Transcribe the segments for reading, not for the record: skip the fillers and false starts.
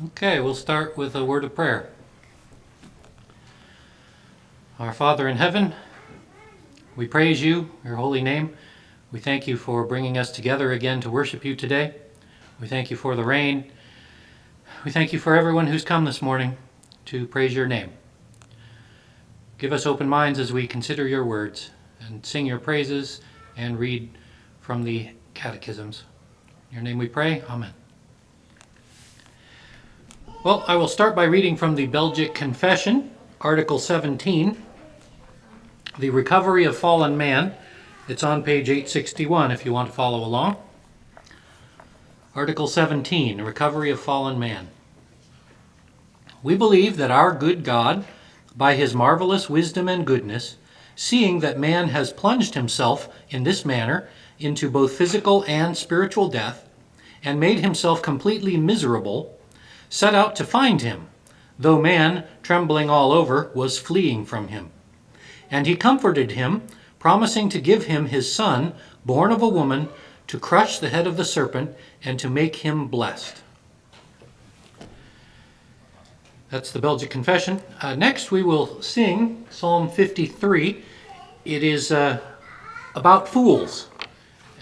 Okay, we'll start with a word of prayer. Our Father in heaven, we praise you, your holy name. We thank you for bringing us together again to worship you today. We thank you for the rain. We thank you for everyone who's come this morning to praise your name. Give us open minds as we consider your words and sing your praises and read from the catechisms. In your name we pray. Amen. Well, I will start by reading from the Belgic Confession, Article 17, the recovery of fallen man. It's on page 861 if you want to follow along. Article 17, recovery of fallen man. We believe that our good God, by his marvelous wisdom and goodness, seeing that man has plunged himself in this manner into both physical and spiritual death, and made himself completely miserable, set out to find him, though man, trembling all over, was fleeing from him. And he comforted him, promising to give him his son, born of a woman, to crush the head of the serpent and to make him blessed. That's the Belgic Confession. Next we will sing Psalm 53. It is about fools.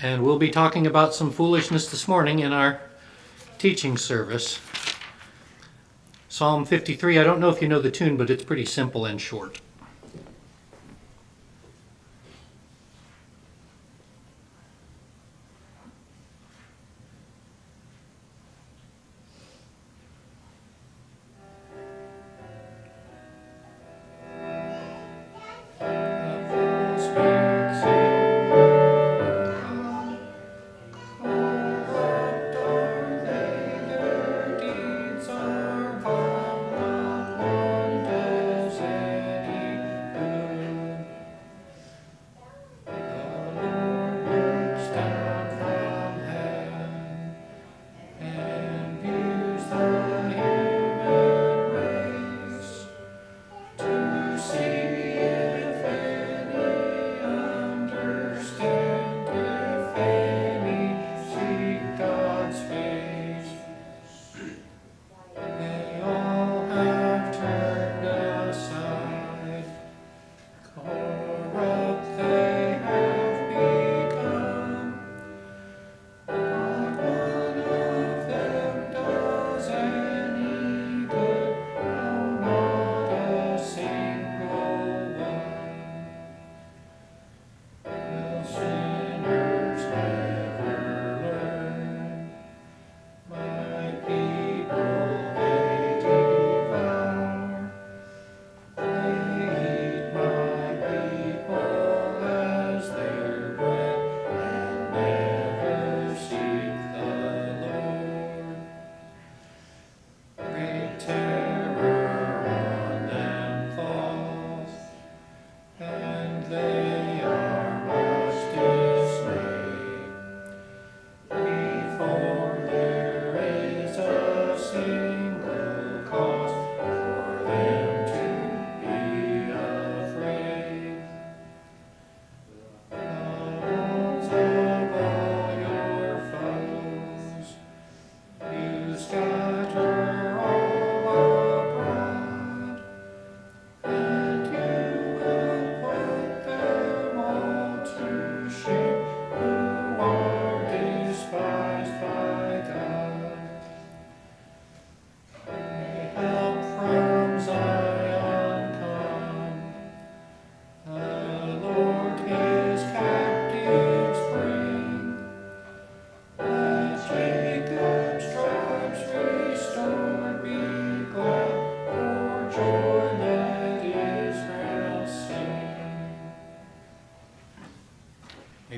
And we'll be talking about some foolishness this morning in our teaching service. Psalm 53, I don't know if you know the tune, but it's pretty simple and short.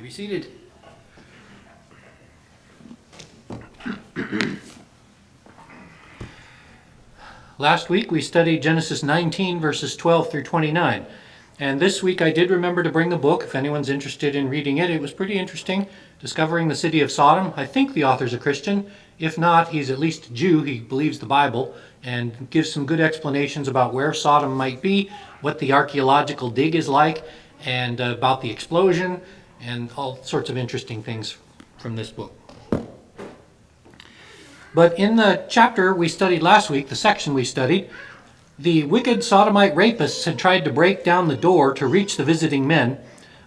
Be seated. Last week we studied Genesis 19 verses 12 through 29. And this week I did remember to bring a book if anyone's interested in reading it. It was pretty interesting, discovering the city of Sodom. I think the author's a Christian. If not, he's at least a Jew. He believes the Bible and gives some good explanations about where Sodom might be, what the archaeological dig is like, and about the explosion, and all sorts of interesting things from this book. But in the chapter we studied last week, the section we studied, the wicked sodomite rapists had tried to break down the door to reach the visiting men,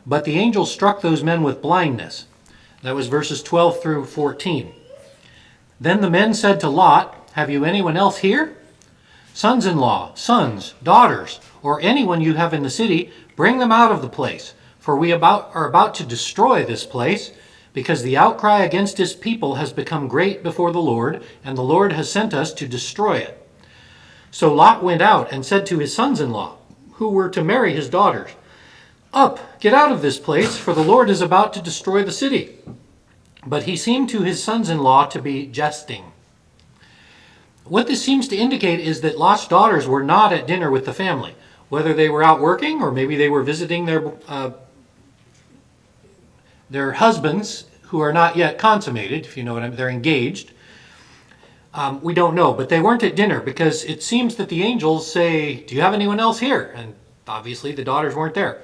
but the angel struck those men with blindness. That was verses 12 through 14. Then the men said to Lot, "Have you anyone else here? Sons-in-law, sons, daughters, or anyone you have in the city, bring them out of the place, for we are about to destroy this place, because the outcry against his people has become great before the Lord, and the Lord has sent us to destroy it." So Lot went out and said to his sons-in-law, who were to marry his daughters, "Up, get out of this place, for the Lord is about to destroy the city." But he seemed to his sons-in-law to be jesting. What this seems to indicate is that Lot's daughters were not at dinner with the family, whether they were out working or maybe they were visiting their husbands who are not yet consummated, if you know what I mean, they're engaged. We don't know, but they weren't at dinner because it seems that the angels say, "Do you have anyone else here?" And obviously the daughters weren't there.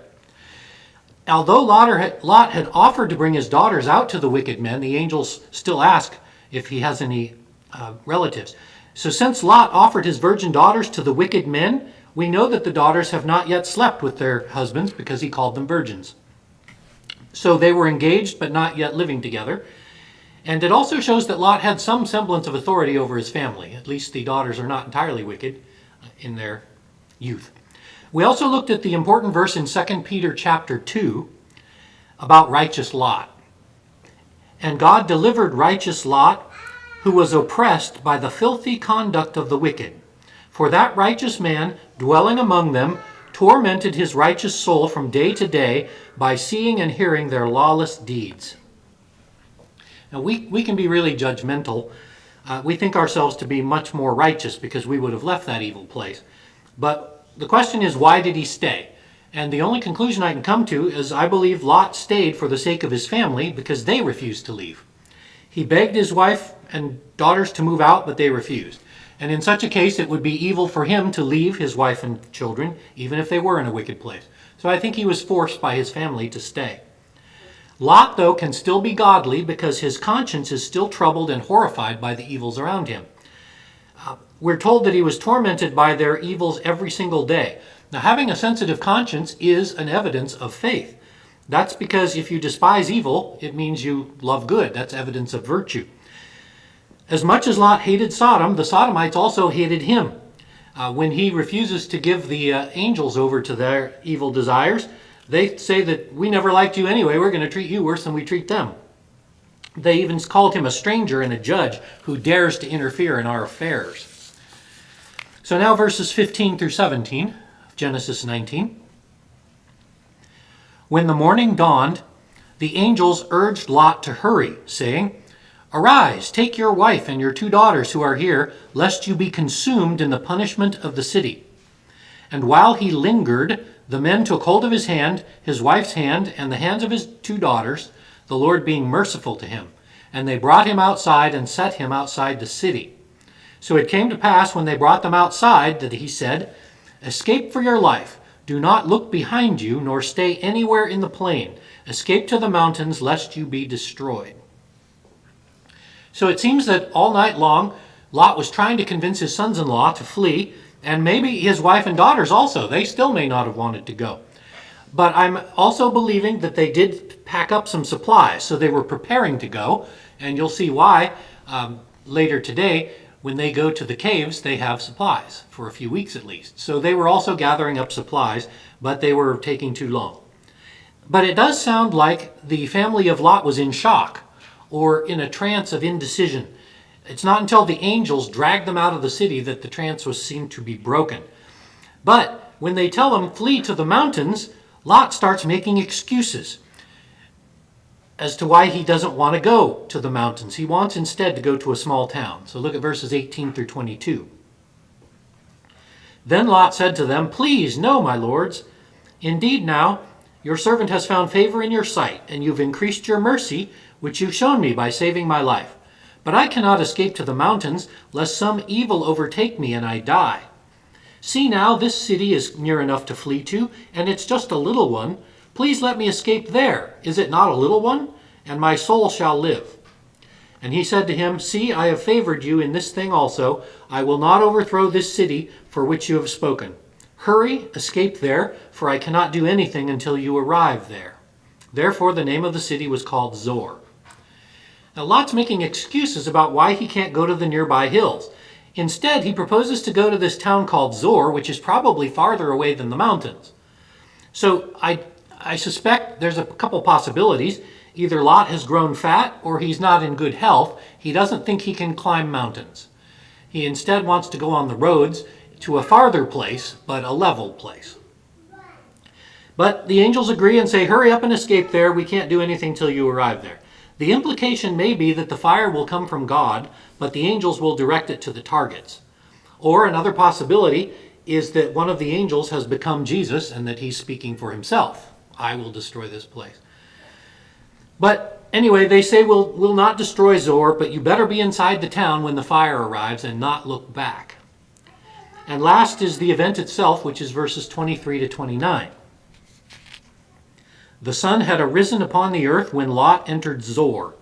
Although Lot had offered to bring his daughters out to the wicked men, the angels still ask if he has any relatives. So since Lot offered his virgin daughters to the wicked men, we know that the daughters have not yet slept with their husbands because he called them virgins. So they were engaged but not yet living together. And it also shows that Lot had some semblance of authority over his family. At least the daughters are not entirely wicked in their youth. We also looked at the important verse in 2 Peter chapter 2 about righteous Lot. "And God delivered righteous Lot, who was oppressed by the filthy conduct of the wicked. For that righteous man, dwelling among them, tormented his righteous soul from day to day by seeing and hearing their lawless deeds." Now we can be really judgmental. We think ourselves to be much more righteous because we would have left that evil place. But the question is, why did he stay? And the only conclusion I can come to is I believe Lot stayed for the sake of his family because they refused to leave. He begged his wife and daughters to move out, but they refused. And in such a case, it would be evil for him to leave his wife and children, even if they were in a wicked place. So I think he was forced by his family to stay. Lot, though, can still be godly because his conscience is still troubled and horrified by the evils around him. We're told that he was tormented by their evils every single day. Now, having a sensitive conscience is an evidence of faith. That's because if you despise evil, it means you love good. That's evidence of virtue. As much as Lot hated Sodom, the Sodomites also hated him. When he refuses to give the angels over to their evil desires, they say that we never liked you anyway, we're going to treat you worse than we treat them. They even called him a stranger and a judge who dares to interfere in our affairs. So now verses 15 through 17 of Genesis 19. When the morning dawned, the angels urged Lot to hurry, saying, "Arise, take your wife and your 2 daughters who are here, lest you be consumed in the punishment of the city." And while he lingered, the men took hold of his hand, his wife's hand, and the hands of his 2 daughters, the Lord being merciful to him. And they brought him outside and set him outside the city. So it came to pass when they brought them outside that he said, "Escape for your life. Do not look behind you, nor stay anywhere in the plain. Escape to the mountains, lest you be destroyed." So it seems that all night long, Lot was trying to convince his sons-in-law to flee, and maybe his wife and daughters also. They still may not have wanted to go. But I'm also believing that they did pack up some supplies, so they were preparing to go, and you'll see why later today. When they go to the caves, they have supplies for a few weeks at least. So they were also gathering up supplies, but they were taking too long. But it does sound like the family of Lot was in shock or in a trance of indecision. It's not until the angels dragged them out of the city that the trance was seen to be broken. But when they tell him, "Flee to the mountains," Lot starts making excuses as to why he doesn't want to go to the mountains. He wants instead to go to a small town. So look at verses 18 through 22. Then Lot said to them, "Please, no, my lords. Indeed now, your servant has found favor in your sight, and you've increased your mercy, which you've shown me by saving my life. But I cannot escape to the mountains, lest some evil overtake me and I die. See now, this city is near enough to flee to, and it's just a little one. Please let me escape there. Is it not a little one? And my soul shall live." And he said to him, See, I have favored you in this thing also. I will not overthrow this city for which you have spoken. Hurry, escape there, for I cannot do anything until you arrive there. Therefore the name of the city was called Zor. Now Lot's making excuses about why he can't go to the nearby hills. Instead, he proposes to go to this town called Zor, which is probably farther away than the mountains. So I suspect there's a couple possibilities. Either Lot has grown fat or he's not in good health. He doesn't think he can climb mountains. He instead wants to go on the roads to a farther place, but a level place. But the angels agree and say, hurry up and escape there. We can't do anything till you arrive there. The implication may be that the fire will come from God, but the angels will direct it to the targets. Or another possibility is that one of the angels has become Jesus and that he's speaking for himself. I will destroy this place. But anyway, they say we'll not destroy Zor, but you better be inside the town when the fire arrives and not look back. And last is the event itself, which is verses 23 to 29. The sun had arisen upon the earth when Lot entered Zor.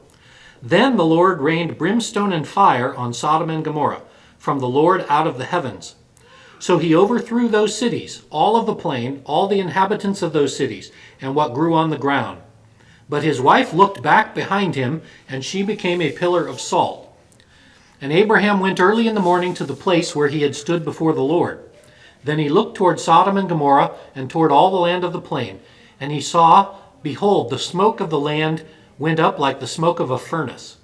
Then the Lord rained brimstone and fire on Sodom and Gomorrah from the Lord out of the heavens. So he overthrew those cities, all of the plain, all the inhabitants of those cities, and what grew on the ground. But his wife looked back behind him, and she became a pillar of salt. And Abraham went early in the morning to the place where he had stood before the Lord. Then he looked toward Sodom and Gomorrah, and toward all the land of the plain. And he saw, behold, the smoke of the land went up like the smoke of a furnace.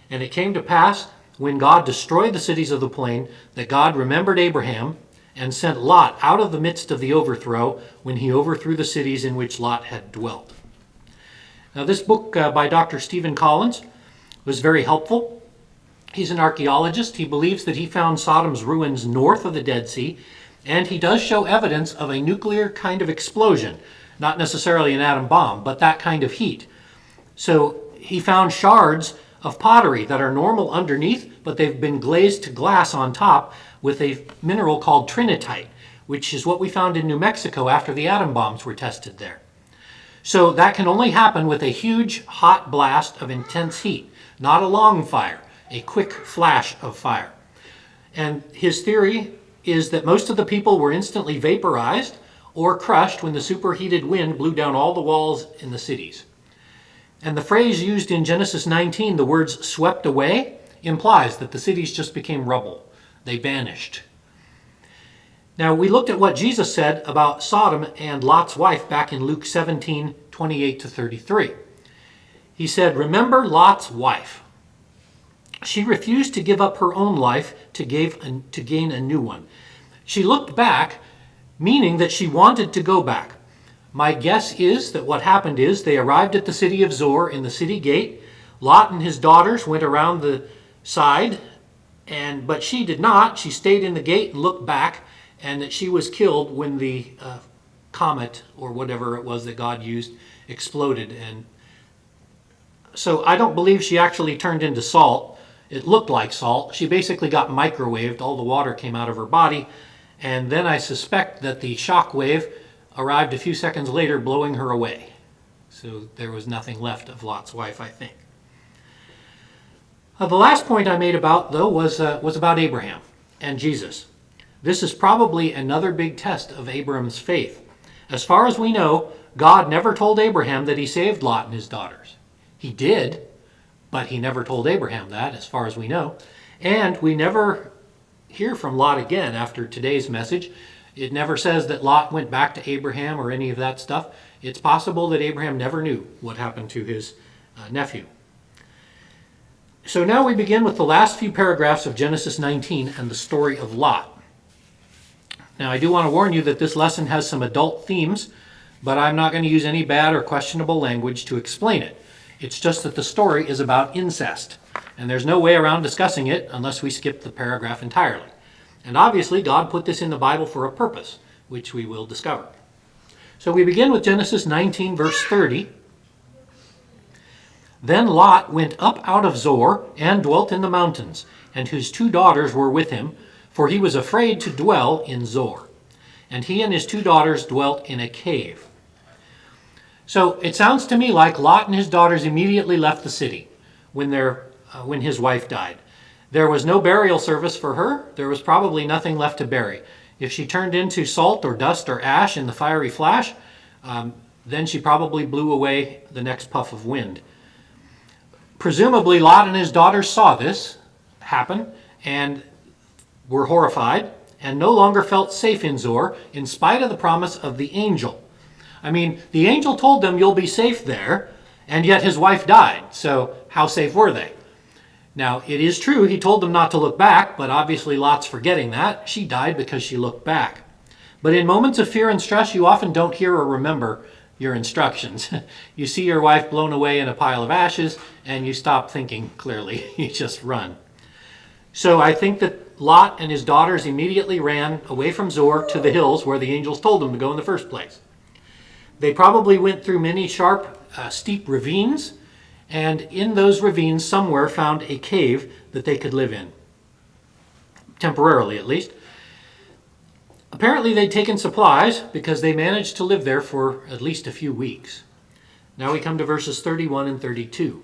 And it came to pass, when God destroyed the cities of the plain, that God remembered Abraham, and sent Lot out of the midst of the overthrow, when he overthrew the cities in which Lot had dwelt. Now this book by Dr. Stephen Collins was very helpful. He's an archaeologist. He believes that he found Sodom's ruins north of the Dead Sea, and he does show evidence of a nuclear kind of explosion. Not necessarily an atom bomb, but that kind of heat. So he found shards of pottery that are normal underneath, but they've been glazed to glass on top with a mineral called trinitite, which is what we found in New Mexico after the atom bombs were tested there. So that can only happen with a huge hot blast of intense heat, not a long fire, a quick flash of fire. And his theory is that most of the people were instantly vaporized or crushed when the superheated wind blew down all the walls in the cities. And the phrase used in Genesis 19, the words swept away, implies that the cities just became rubble. They vanished. Now, we looked at what Jesus said about Sodom and Lot's wife back in Luke 17, 28 to 33. He said, remember Lot's wife. She refused to give up her own life to gain a new one. She looked back, meaning that she wanted to go back. My guess is that what happened is they arrived at the city of Zor in the city gate. Lot and his daughters went around the side, but she did not. She stayed in the gate and looked back, and that she was killed when the comet, or whatever it was that God used, exploded. And so I don't believe she actually turned into salt. It looked like salt. She basically got microwaved. All the water came out of her body. And then I suspect that the shock wave arrived a few seconds later, blowing her away. So there was nothing left of Lot's wife, I think. The last point I made about, though, was about Abraham and Jesus. This is probably another big test of Abram's faith. As far as we know, God never told Abraham that he saved Lot and his daughters. He did, but he never told Abraham that, as far as we know. And we never hear from Lot again after today's message. It never says that Lot went back to Abraham or any of that stuff. It's possible that Abraham never knew what happened to his nephew. So now we begin with the last few paragraphs of Genesis 19 and the story of Lot. Now, I do want to warn you that this lesson has some adult themes, but I'm not going to use any bad or questionable language to explain it. It's just that the story is about incest, and there's no way around discussing it unless we skip the paragraph entirely. And obviously, God put this in the Bible for a purpose, which we will discover. So we begin with Genesis 19, verse 30. Then Lot went up out of Zor and dwelt in the mountains, and his 2 daughters were with him, for he was afraid to dwell in Zor. And he and his 2 daughters dwelt in a cave. So it sounds to me like Lot and his daughters immediately left the city when their when his wife died. There was no burial service for her. There was probably nothing left to bury. If she turned into salt or dust or ash in the fiery flash, then she probably blew away the next puff of wind. Presumably, Lot and his daughters saw this happen and were horrified and no longer felt safe in Zoar in spite of the promise of the angel. I mean, the angel told them, you'll be safe there, and yet his wife died. So how safe were they? Now, it is true he told them not to look back, but obviously Lot's forgetting that. She died because she looked back. But in moments of fear and stress, you often don't hear or remember your instructions. You see your wife blown away in a pile of ashes, and you stop thinking clearly. You just run. So I think that Lot and his daughters immediately ran away from Zoar to the hills where the angels told them to go in the first place. They probably went through many sharp, steep ravines, and in those ravines somewhere found a cave that they could live in. Temporarily, at least. Apparently they'd taken supplies because they managed to live there for at least a few weeks. Now we come to verses 31 and 32.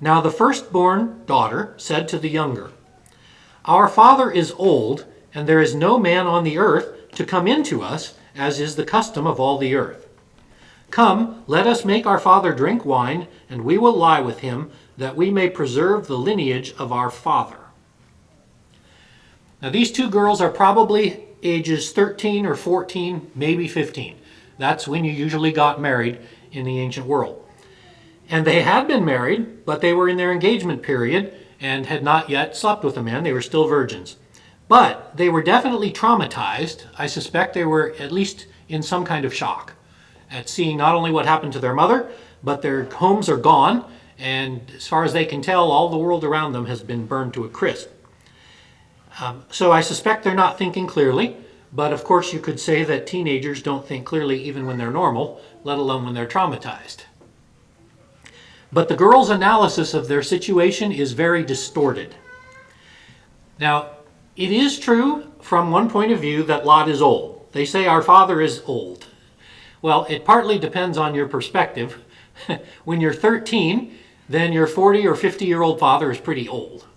Now the firstborn daughter said to the younger, "Our father is old, and there is no man on the earth to come in to us, as is the custom of all the earth. Come, let us make our father drink wine, and we will lie with him, that we may preserve the lineage of our father." Now these two girls are probably ages 13 or 14, maybe 15. That's when you usually got married in the ancient world. And they had been married, but they were in their engagement period and had not yet slept with a man. They were still virgins. But they were definitely traumatized. I suspect they were at least in some kind of shock at seeing not only what happened to their mother, but their homes are gone, and as far as they can tell, all the world around them has been burned to a crisp. So I suspect they're not thinking clearly, but of course you could say that teenagers don't think clearly even when they're normal, let alone when they're traumatized. But the girls' analysis of their situation is very distorted. Now, it is true from one point of view that Lot is old. They say our father is old. Well, it partly depends on your perspective. When you're 13, then your 40 or 50-year-old father is pretty old.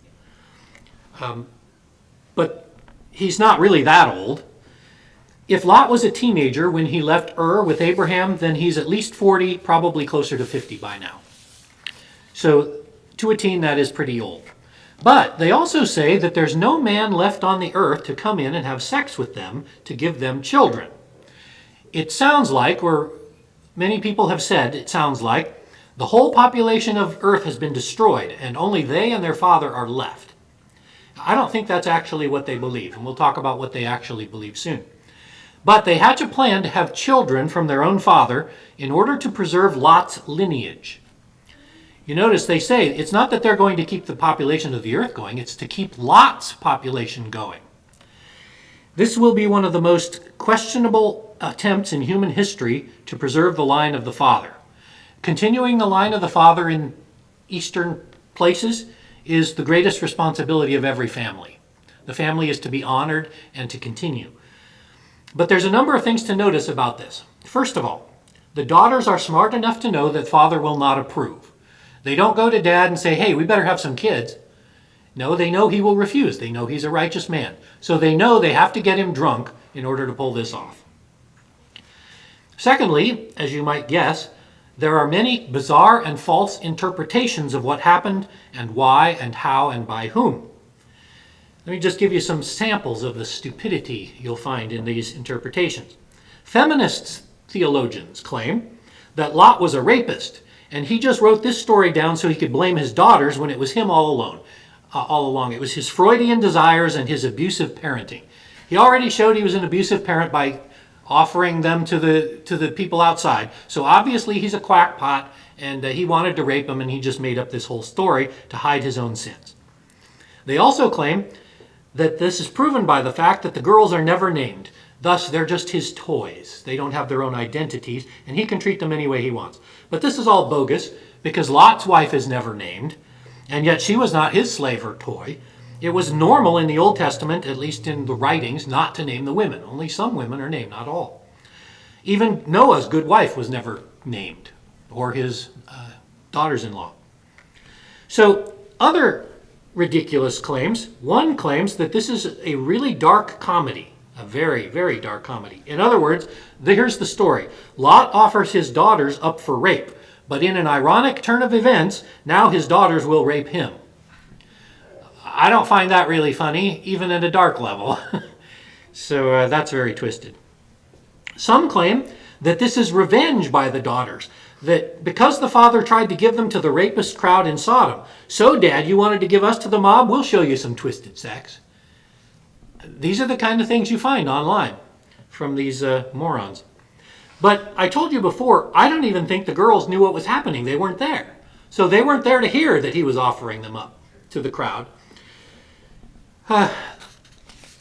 But he's not really that old. If Lot was a teenager when he left Ur with Abraham, then he's at least 40, probably closer to 50 by now. So to a teen, that is pretty old. But they also say that there's no man left on the earth to come in and have sex with them to give them children. It sounds like, or many people have said it sounds like, the whole population of earth has been destroyed and only they and their father are left. I don't think that's actually what they believe, and we'll talk about what they actually believe soon. But they hatch a plan to have children from their own father in order to preserve Lot's lineage. You notice they say it's not that they're going to keep the population of the earth going, it's to keep Lot's population going. This will be one of the most questionable attempts in human history to preserve the line of the father. Continuing the line of the father in eastern places is the greatest responsibility of every family. The family is to be honored and to continue. But there's a number of things to notice about this. First of all, the daughters are smart enough to know that father will not approve. They don't go to dad and say, hey, we better have some kids. No, they know he will refuse. They know he's a righteous man. So they know they have to get him drunk in order to pull this off. Secondly, as you might guess, there are many bizarre and false interpretations of what happened and why and how and by whom. Let me just give you some samples of the stupidity you'll find in these interpretations. Feminist theologians claim that Lot was a rapist, and he just wrote this story down so he could blame his daughters when it was him all along. It was his Freudian desires and his abusive parenting. He already showed he was an abusive parent by offering them to the people outside. So obviously he's a quackpot, and he wanted to rape them, and he just made up this whole story to hide his own sins. They also claim that this is proven by the fact that the girls are never named. Thus, they're just his toys. They don't have their own identities, and he can treat them any way he wants. But this is all bogus, because Lot's wife is never named, and yet she was not his slave or toy. It was normal in the Old Testament, at least in the writings, not to name the women. Only some women are named, not all. Even Noah's good wife was never named, or his daughters-in-law. So other ridiculous claims. One claims that this is a really dark comedy, a very, very dark comedy. In other words, here's the story. Lot offers his daughters up for rape, but in an ironic turn of events, now his daughters will rape him. I don't find that really funny, even at a dark level. So that's very twisted. Some claim that this is revenge by the daughters, that because the father tried to give them to the rapist crowd in Sodom, so Dad, you wanted to give us to the mob? We'll show you some twisted sex. These are the kind of things you find online from these morons. But I told you before, I don't even think the girls knew what was happening. They weren't there. So they weren't there to hear that he was offering them up to the crowd.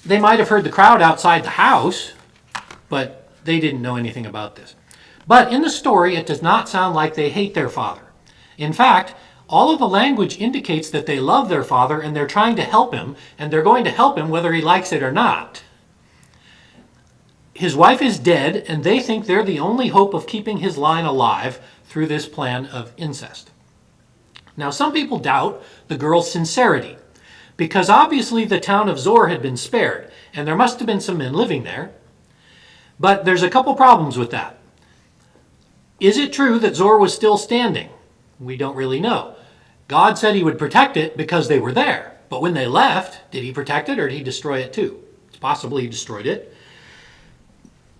They might have heard the crowd outside the house, but they didn't know anything about this. But in the story, it does not sound like they hate their father. In fact, all of the language indicates that they love their father and they're trying to help him, and they're going to help him whether he likes it or not. His wife is dead, and they think they're the only hope of keeping his line alive through this plan of incest. Now, some people doubt the girl's sincerity, because obviously the town of Zor had been spared, and there must have been some men living there. But there's a couple problems with that. Is it true that Zor was still standing? We don't really know. God said he would protect it because they were there. But when they left, did he protect it or did he destroy it too? It's possible he destroyed it.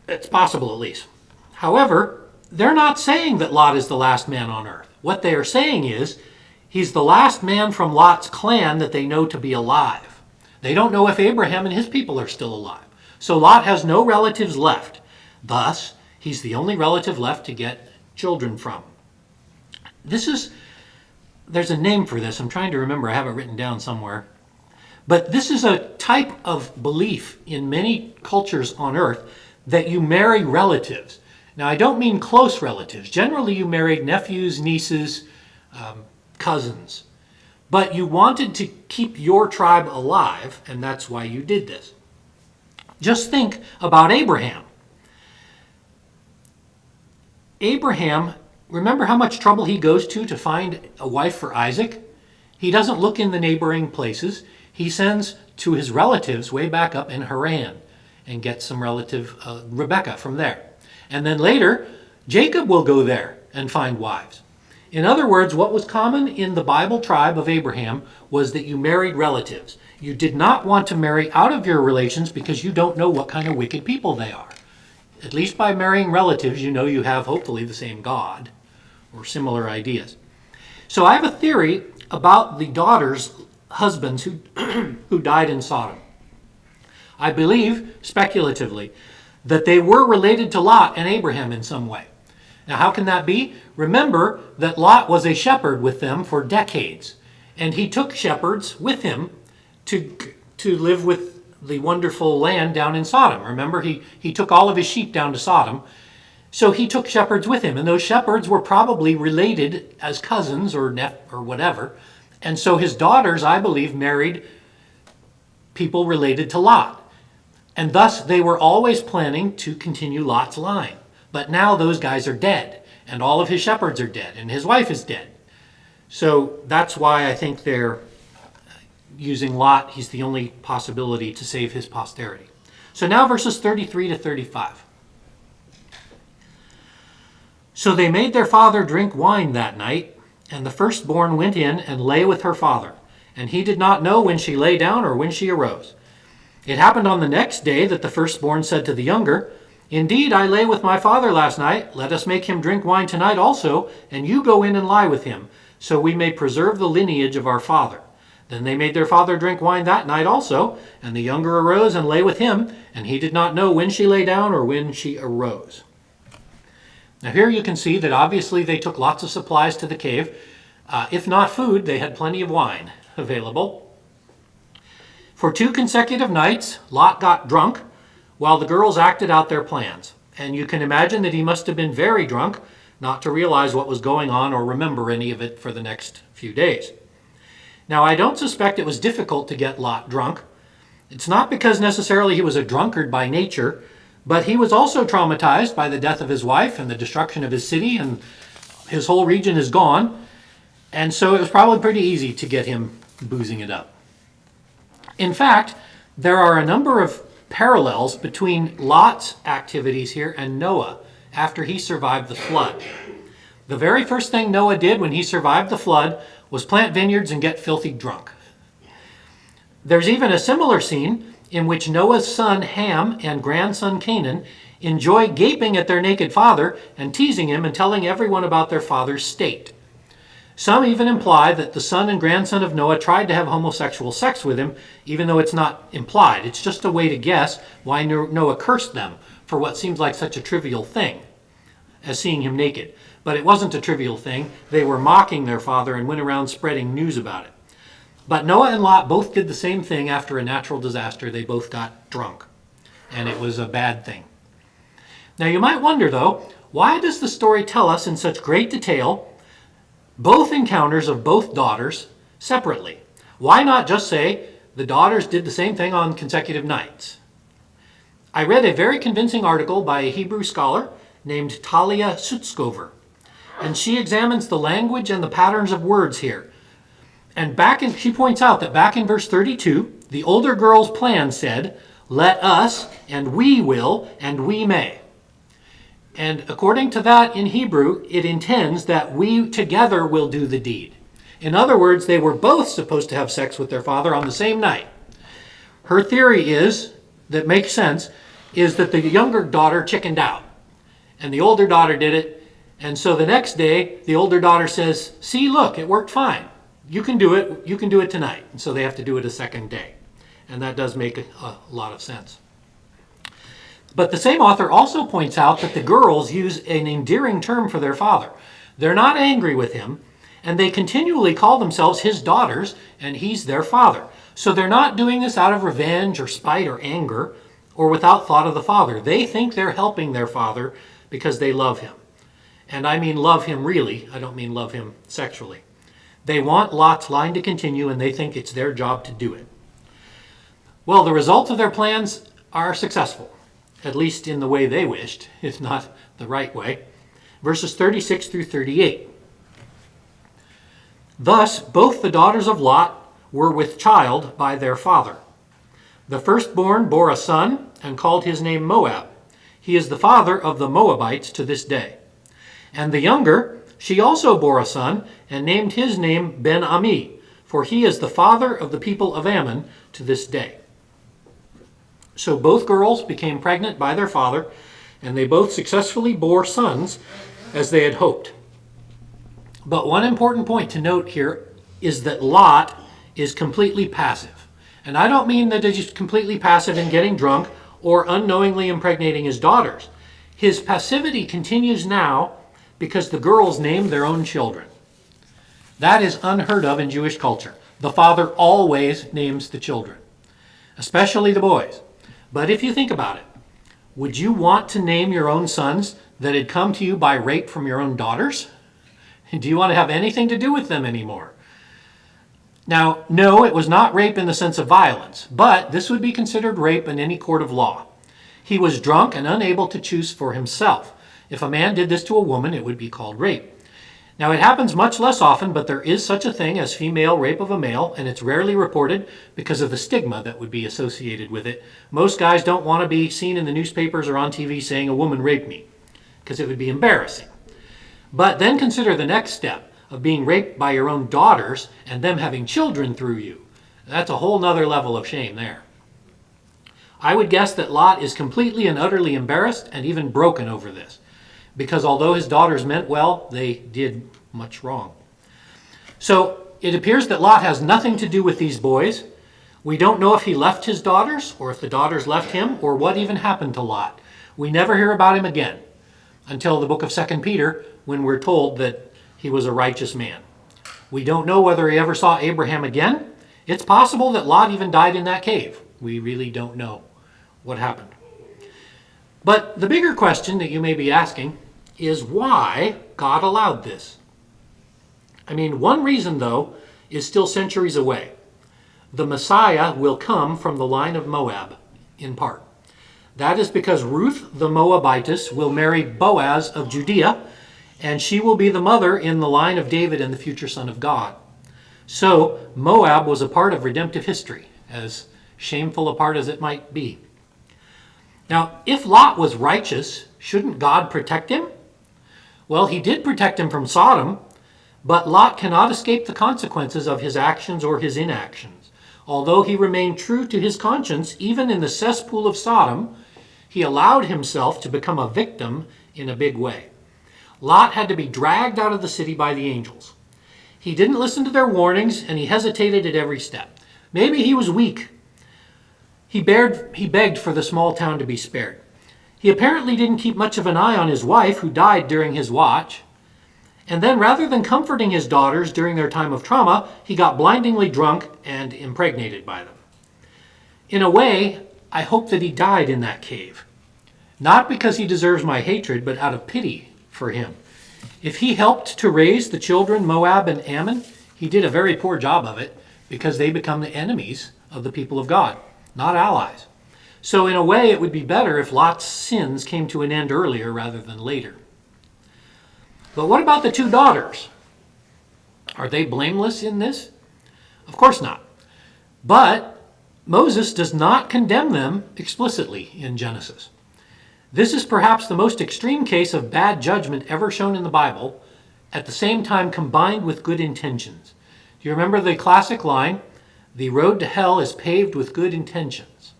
It's possible at least. However, they're not saying that Lot is the last man on earth. What they are saying is he's the last man from Lot's clan that they know to be alive. They don't know if Abraham and his people are still alive. So Lot has no relatives left. Thus, he's the only relative left to get children from. There's a name for this. I'm trying to remember. I have it written down somewhere. But this is a type of belief in many cultures on earth that you marry relatives. Now, I don't mean close relatives. Generally, you married nephews, nieces, cousins. But you wanted to keep your tribe alive, and that's why you did this. Just think about Abraham. Abraham, remember how much trouble he goes to find a wife for Isaac? He doesn't look in the neighboring places. He sends to his relatives way back up in Haran and gets some relative, Rebekah, from there. And then later, Jacob will go there and find wives. In other words, what was common in the Bible tribe of Abraham was that you married relatives. You did not want to marry out of your relations because you don't know what kind of wicked people they are. At least by marrying relatives, you know you have hopefully the same God or similar ideas. So I have a theory about the daughters' husbands who died in Sodom. I believe, speculatively, that they were related to Lot and Abraham in some way. Now, how can that be? Remember that Lot was a shepherd with them for decades, and he took shepherds with him to live with the wonderful land down in Sodom. Remember, he took all of his sheep down to Sodom, so he took shepherds with him, and those shepherds were probably related as cousins or whatever, and so his daughters, I believe, married people related to Lot. And thus, they were always planning to continue Lot's line. But now those guys are dead, and all of his shepherds are dead, and his wife is dead. So that's why I think they're using Lot. He's the only possibility to save his posterity. So now verses 33 to 35. So they made their father drink wine that night, and the firstborn went in and lay with her father. And he did not know when she lay down or when she arose. It happened on the next day that the firstborn said to the younger, "Indeed, I lay with my father last night. Let us make him drink wine tonight also, and you go in and lie with him, so we may preserve the lineage of our father." Then they made their father drink wine that night also, and the younger arose and lay with him, and he did not know when she lay down or when she arose. Now here you can see that obviously they took lots of supplies to the cave. If not food, they had plenty of wine available. For 2 consecutive nights, Lot got drunk while the girls acted out their plans. And you can imagine that he must have been very drunk not to realize what was going on or remember any of it for the next few days. Now, I don't suspect it was difficult to get Lot drunk. It's not because necessarily he was a drunkard by nature, but he was also traumatized by the death of his wife and the destruction of his city, and his whole region is gone. And so it was probably pretty easy to get him boozing it up. In fact, there are a number of parallels between Lot's activities here and Noah after he survived the flood. The very first thing Noah did when he survived the flood was plant vineyards and get filthy drunk. There's even a similar scene in which Noah's son Ham and grandson Canaan enjoy gaping at their naked father and teasing him and telling everyone about their father's state. Some even imply that the son and grandson of Noah tried to have homosexual sex with him, even though it's not implied. It's just a way to guess why Noah cursed them for what seems like such a trivial thing as seeing him naked. But it wasn't a trivial thing. They were mocking their father and went around spreading news about it. But Noah and Lot both did the same thing after a natural disaster. They both got drunk, and it was a bad thing. Now you might wonder, though, why does the story tell us in such great detail both encounters of both daughters separately? Why not just say the daughters did the same thing on consecutive nights? I read a very convincing article by a Hebrew scholar named Talia Sutskover, and she examines the language and the patterns of words here. And she points out that back in verse 32, the older girl's plan said, "Let us, and we will, and we may." And according to that in Hebrew, it intends that we together will do the deed. In other words, they were both supposed to have sex with their father on the same night. Her theory is, that makes sense, is that the younger daughter chickened out. And the older daughter did it. And so the next day, the older daughter says, "See, look, it worked fine. You can do it. You can do it tonight." And so they have to do it a second day. And that does make a lot of sense. But the same author also points out that the girls use an endearing term for their father. They're not angry with him, and they continually call themselves his daughters, and he's their father. So they're not doing this out of revenge or spite or anger, or without thought of the father. They think they're helping their father because they love him. And I mean love him really. I don't mean love him sexually. They want Lot's line to continue, and they think it's their job to do it. Well, the results of their plans are successful, at least in the way they wished, if not the right way. Verses 36 through 38. Thus, both the daughters of Lot were with child by their father. The firstborn bore a son and called his name Moab. He is the father of the Moabites to this day. And the younger, she also bore a son and named his name Ben-Ami, for he is the father of the people of Ammon to this day. So both girls became pregnant by their father, and they both successfully bore sons as they had hoped. But one important point to note here is that Lot is completely passive. And I don't mean that he's completely passive in getting drunk or unknowingly impregnating his daughters. His passivity continues now because the girls named their own children. That is unheard of in Jewish culture. The father always names the children, especially the boys. But if you think about it, would you want to name your own sons that had come to you by rape from your own daughters? Do you want to have anything to do with them anymore? Now, no, it was not rape in the sense of violence, but this would be considered rape in any court of law. He was drunk and unable to choose for himself. If a man did this to a woman, it would be called rape. Now, it happens much less often, but there is such a thing as female rape of a male, and it's rarely reported because of the stigma that would be associated with it. Most guys don't want to be seen in the newspapers or on TV saying a woman raped me, because it would be embarrassing. But then consider the next step of being raped by your own daughters and them having children through you. That's a whole nother level of shame there. I would guess that Lot is completely and utterly embarrassed and even broken over this, because although his daughters meant well, they did much wrong. So it appears that Lot has nothing to do with these boys. We don't know if he left his daughters or if the daughters left him or what even happened to Lot. We never hear about him again until the book of 2 Peter, when we're told that he was a righteous man. We don't know whether he ever saw Abraham again. It's possible that Lot even died in that cave. We really don't know what happened. But the bigger question that you may be asking is why God allowed this. I mean, one reason, though, is still centuries away. The Messiah will come from the line of Moab, in part. That is because Ruth the Moabitess will marry Boaz of Judea, and she will be the mother in the line of David and the future Son of God. So Moab was a part of redemptive history, as shameful a part as it might be. Now, if Lot was righteous, shouldn't God protect him? Well, he did protect him from Sodom, but Lot cannot escape the consequences of his actions or his inactions. Although he remained true to his conscience, even in the cesspool of Sodom, he allowed himself to become a victim in a big way. Lot had to be dragged out of the city by the angels. He didn't listen to their warnings, and he hesitated at every step. Maybe he was weak. He begged for the small town to be spared. He apparently didn't keep much of an eye on his wife, who died during his watch. And then, rather than comforting his daughters during their time of trauma, he got blindingly drunk and impregnated by them. In a way, I hope that he died in that cave. Not because he deserves my hatred, but out of pity for him. If he helped to raise the children Moab and Ammon, he did a very poor job of it, because they become the enemies of the people of God, not allies. So in a way, it would be better if Lot's sins came to an end earlier rather than later. But what about the two daughters? Are they blameless in this? Of course not. But Moses does not condemn them explicitly in Genesis. This is perhaps the most extreme case of bad judgment ever shown in the Bible, at the same time combined with good intentions. Do you remember the classic line, "The road to hell is paved with good intentions"?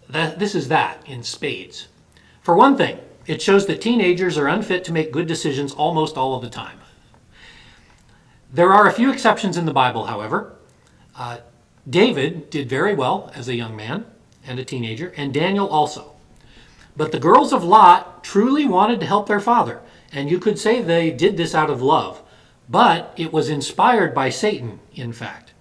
This is that in spades. For one thing, it shows that teenagers are unfit to make good decisions almost all of the time. There are a few exceptions in the Bible, however. David did very well as a young man and a teenager, and Daniel also. But the girls of Lot truly wanted to help their father, and you could say they did this out of love. But it was inspired by Satan, in fact.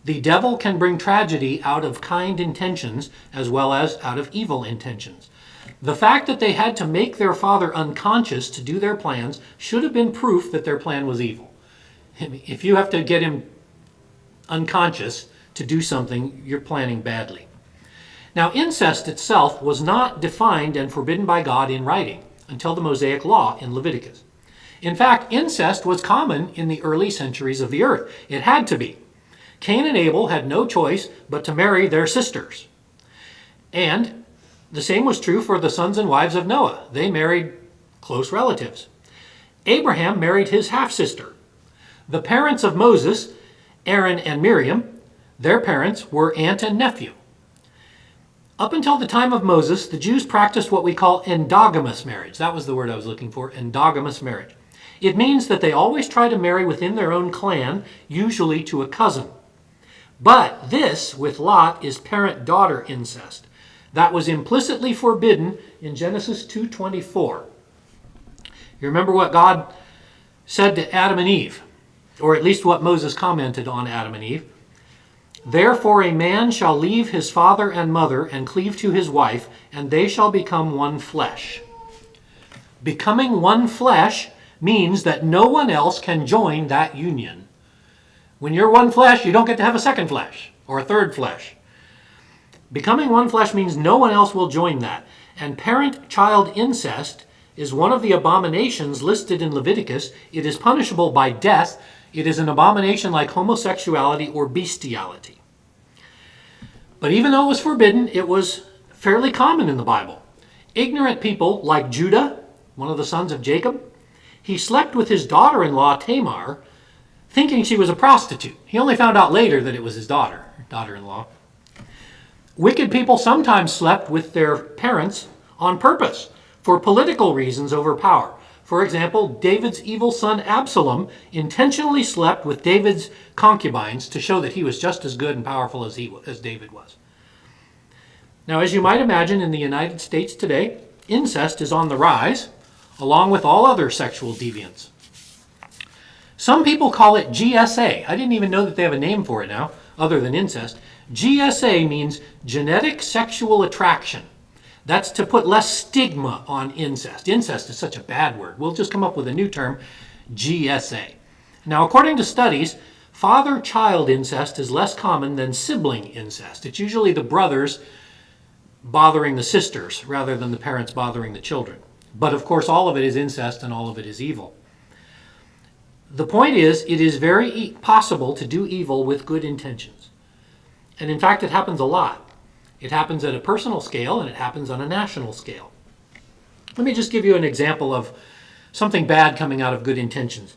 The devil can bring tragedy out of kind intentions as well as out of evil intentions. The fact that they had to make their father unconscious to do their plans should have been proof that their plan was evil. If you have to get him unconscious to do something, you're planning badly. Now, incest itself was not defined and forbidden by God in writing until the Mosaic Law in Leviticus. In fact, incest was common in the early centuries of the earth. It had to be. Cain and Abel had no choice but to marry their sisters. And the same was true for the sons and wives of Noah. They married close relatives. Abraham married his half-sister. The parents of Moses, Aaron and Miriam, their parents were aunt and nephew. Up until the time of Moses, the Jews practiced what we call endogamous marriage. That was the word I was looking for, endogamous marriage. It means that they always try to marry within their own clan, usually to a cousin. But this, with Lot, is parent-daughter incest. That was implicitly forbidden in Genesis 2:24. You remember what God said to Adam and Eve, or at least what Moses commented on Adam and Eve. "Therefore a man shall leave his father and mother and cleave to his wife, and they shall become one flesh." Becoming one flesh means that no one else can join that union. When you're one flesh, you don't get to have a second flesh or a third flesh. Becoming one flesh means no one else will join that. And parent-child incest is one of the abominations listed in Leviticus. It is punishable by death. It is an abomination like homosexuality or bestiality. But even though it was forbidden, it was fairly common in the Bible. Ignorant people like Judah, one of the sons of Jacob, he slept with his daughter-in-law Tamar, thinking she was a prostitute. He only found out later that it was his daughter-in-law. Wicked people sometimes slept with their parents on purpose for political reasons over power. For example, David's evil son Absalom intentionally slept with David's concubines to show that he was just as good and powerful as David was. Now, as you might imagine, in the United States today, incest is on the rise, along with all other sexual deviance. Some people call it GSA. I didn't even know that they have a name for it now, other than incest. GSA means genetic sexual attraction. That's to put less stigma on incest. Incest is such a bad word. We'll just come up with a new term, GSA. Now, according to studies, father-child incest is less common than sibling incest. It's usually the brothers bothering the sisters rather than the parents bothering the children. But of course, all of it is incest and all of it is evil. The point is, it is very possible to do evil with good intentions. And in fact, it happens a lot. It happens at a personal scale and it happens on a national scale. Let me just give you an example of something bad coming out of good intentions.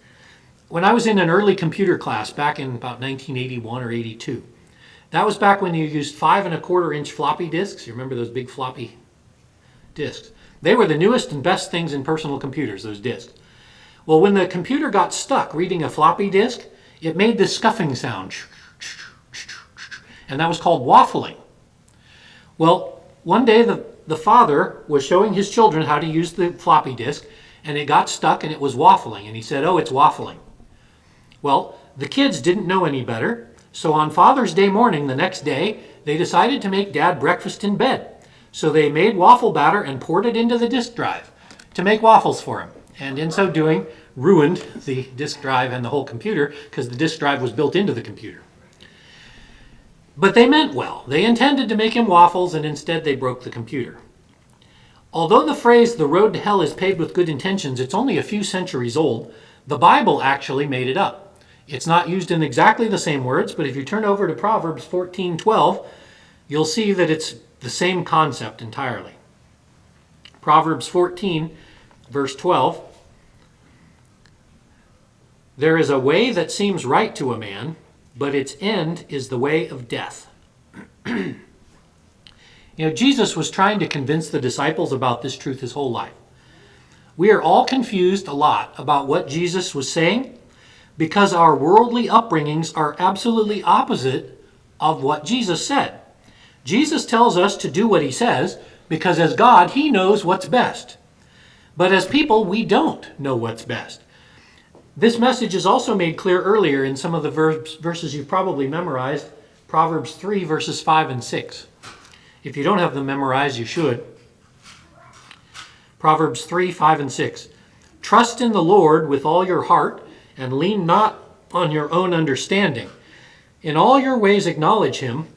When I was in an early computer class back in about 1981 or 82, that was back when you used 5 1/4 inch floppy disks. You remember those big floppy disks? They were the newest and best things in personal computers, those disks. Well, when the computer got stuck reading a floppy disk, it made this scuffing sound. And that was called waffling. Well, one day the father was showing his children how to use the floppy disk, and it got stuck and it was waffling. And he said, "Oh, it's waffling." Well, the kids didn't know any better, so on Father's Day morning the next day, they decided to make Dad breakfast in bed. So they made waffle batter and poured it into the disk drive to make waffles for him. And in so doing, ruined the disk drive and the whole computer because the disk drive was built into the computer. But they meant well. They intended to make him waffles, and instead they broke the computer. Although the phrase, "the road to hell is paved with good intentions," it's only a few centuries old, the Bible actually made it up. It's not used in exactly the same words, but if you turn over to Proverbs 14:12, you'll see that it's the same concept entirely. Proverbs 14, verse 12, "There is a way that seems right to a man, but its end is the way of death." Jesus was trying to convince the disciples about this truth his whole life. We are all confused a lot about what Jesus was saying because our worldly upbringings are absolutely opposite of what Jesus said. Jesus tells us to do what he says because as God, he knows what's best. But as people, we don't know what's best. This message is also made clear earlier in some of the verses you've probably memorized, Proverbs 3, verses 5 and 6. If you don't have them memorized, you should. Proverbs 3, 5 and 6. "Trust in the Lord with all your heart, and lean not on your own understanding. In all your ways acknowledge him,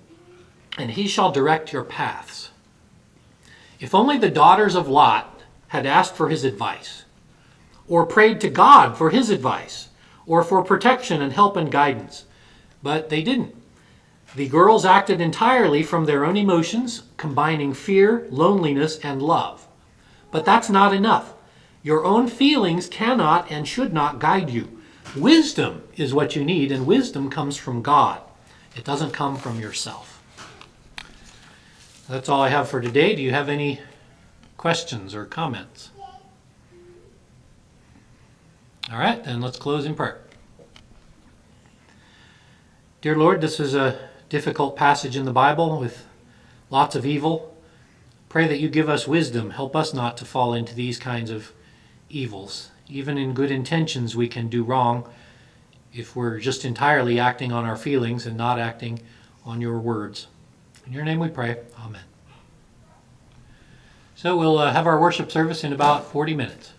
and he shall direct your paths." If only the daughters of Lot had asked for his advice, or prayed to God for his advice, or for protection and help and guidance. But they didn't. The girls acted entirely from their own emotions, combining fear, loneliness, and love. But that's not enough. Your own feelings cannot and should not guide you. Wisdom is what you need, and wisdom comes from God. It doesn't come from yourself. That's all I have for today. Do you have any questions or comments? All right, then let's close in prayer. Dear Lord, this is a difficult passage in the Bible with lots of evil. Pray that you give us wisdom. Help us not to fall into these kinds of evils. Even in good intentions, we can do wrong if we're just entirely acting on our feelings and not acting on your words. In your name we pray. Amen. So we'll have our worship service in about 40 minutes.